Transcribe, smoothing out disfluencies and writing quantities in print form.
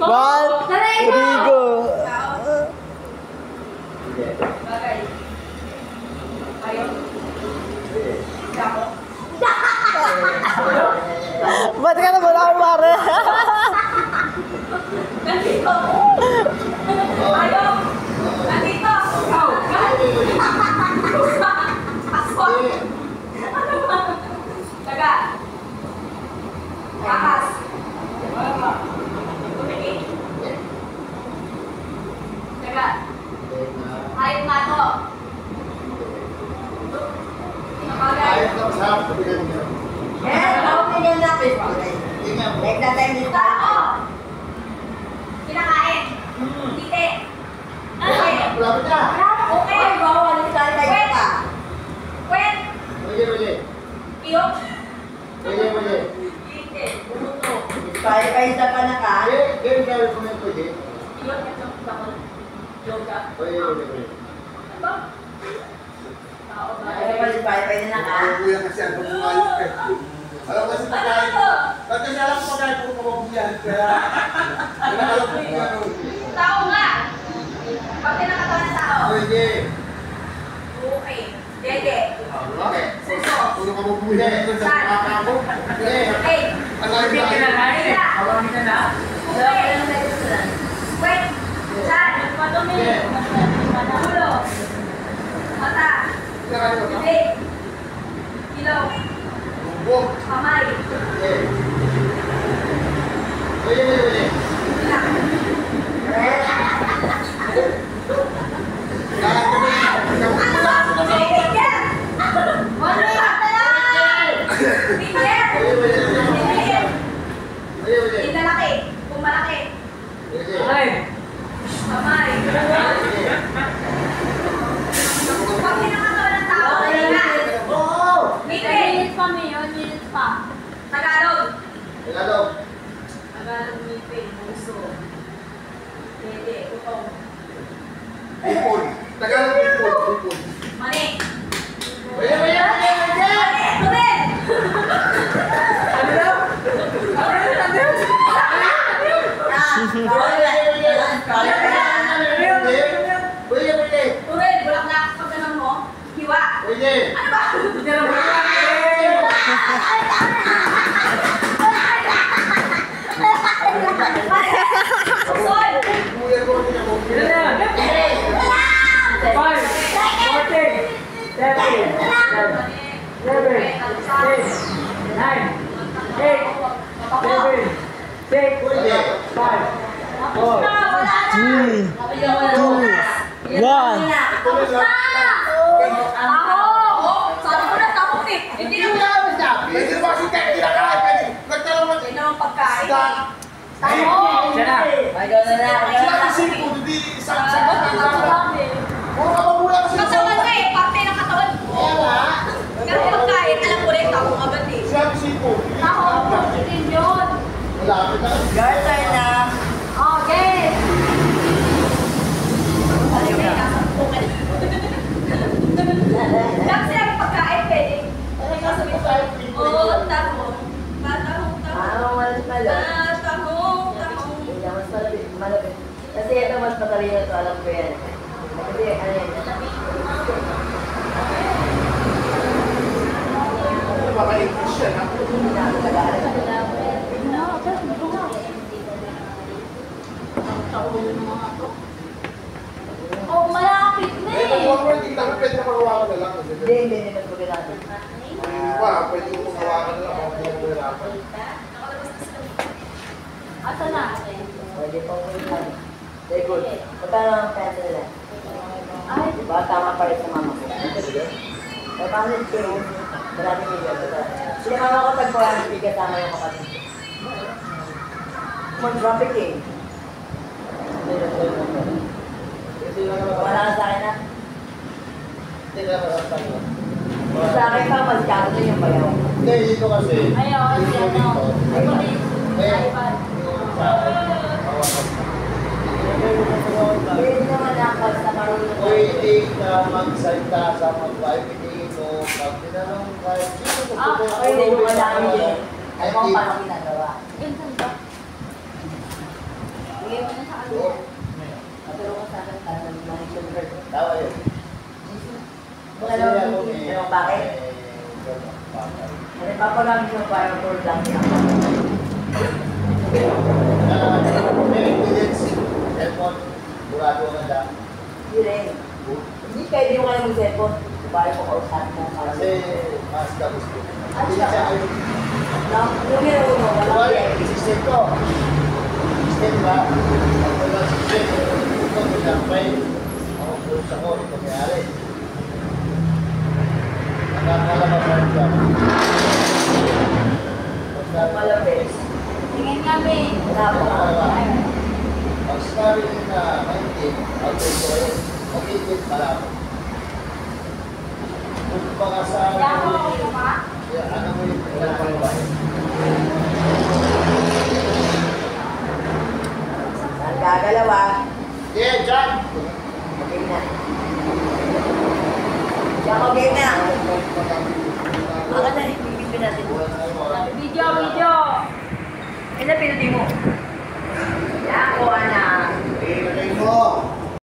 Rodrigo. Bagay. Ayaw. Dako. Ba't ka naman ako, Mare? Nandito. Ayaw. Nandito. Aswang. Ano ba? Taga. Ahas. Tumingin. Taga. Hayop nga to. Ayos na masarap sa bigyan niyo. Nagtatay dito. Tao. Kinakain. Tite. Lapit na. Okay. Kwet. Kwet. Mali. Iyok. Mali. Tite. Bumuto. Isa pa na ka. Ganyan gawin ko na pwede. Iyok. Yung bakol. Yoga. Mali. Ano ba? Tao ba? Pay na ka. Kuya kasi ang pagbumayos eh. Alam kasi pagkain ko. Kasi alam ko pagkain ko pagbubuyan. Kaya alam ko kung ano. Tao nga. Pag tinakatawan ng tao. Pwede. Okay. Dede. Okay. Suso. Kung pagbubuyan ito sa kakabo. Okay. Alawin ka na. Awangin ka na. Okay. Wait. Saan? Padumi. Ulo. Mata. Bibig. Ilaw. Buk. Kamay. Mali. Inlalaki. Kung malaki. Kamay. Pag pinakatawa ng tao, na. Ngipin. Minutes pa. Tagalog. Tagalog. Tagalog ngipin. Puso. Dede. Utong. Ipon. Tagalog ipon. Mani. Mali. Mani. Tumin. Tumin. Bulaklak. Pag ganun mo. Hiwa. Ano ba? Sol. Three, two, one. Sabi ko na tapos eh. Hindi naman. Pwede naman kasi kahit kinakain. Pwede. Nagtanong mo. Hindi naman pagkain. Ayaw na na. Sila kasi po. Hindi isang puro kababulan kasi. Katawan ka eh. Parte ng katawan. Kaya nga. Kasi pagkain, alam ko rin, tapos abad eh. Sila kasi po. Ako, itin yun. Malapit na. Girl, turn na. Okay. Lang sila pagkain, pwede. Oo, tahong. Tahong. Mas malapit. Tahong. Hindi, mas malapit. Kasi ito mas matalino to, alam ko yan. Kasi ano yan. Maka-English yan. Oh, malapit na Eh, eh. kung pwede na magawa ka na lang. Hindi mas magandang. Pwede mo magawa ka na lang. Kung hindi mo hirapan. Asa na? Pwede pa mo yan. Very good. Magkano ang pencil nila? Ay, Diba? Tama pa rin sa mama ko. 500 kayo. Maraming million. Sila mama ko tag 400 kasama yung kapatid. Mag-drop it eh. Wala ka sa akin na? Sa akin pa, magkano na yung bayaw. Hindi, dito kasi. ayaw, kasi ano. Ay, police. Ay, pa. Pwede naman ako sa marunong. Pwede ka magsalita sa mag-vibe mo. Pag tinanong kahit sino ko Ah, Pwede mo malaki din. Ay, kung paano ginagawa. Ganun ba? Bigay mo na sa kanya. Doon. Matulong ko sa akin, tanong na yung sugar. Tawa yun. Wala naman yung alam mo bakit? Kasi papagamit yung fireball lang niya. May ingredients, cellphone, burado ang ganda. Hindi rin. Hindi pwede yung kayo mag-cellphone. Bayo ko kausapin mo. Kasi mas tapos ko. Ah, Hindi siya kayo. Numero uno, walang Wala, pwede. system ko. System ba? Ang walang system, ito pinapay. Ako puro sa ko, ito mayari. Nakakala ka pa rin ka. Malapit. Tingin kami. Pag sinabi nyo na 19, ang pwede ko yun, mag-ibig pala ako. Kung mga sa Kaya ako ako pa. ano mo yung pinapalabas? Ang gagalawa. Yeah, John! Okay na. Siya okay na. Ang ganda, ibibigyan natin. Video, video. Ilan pinutin mo?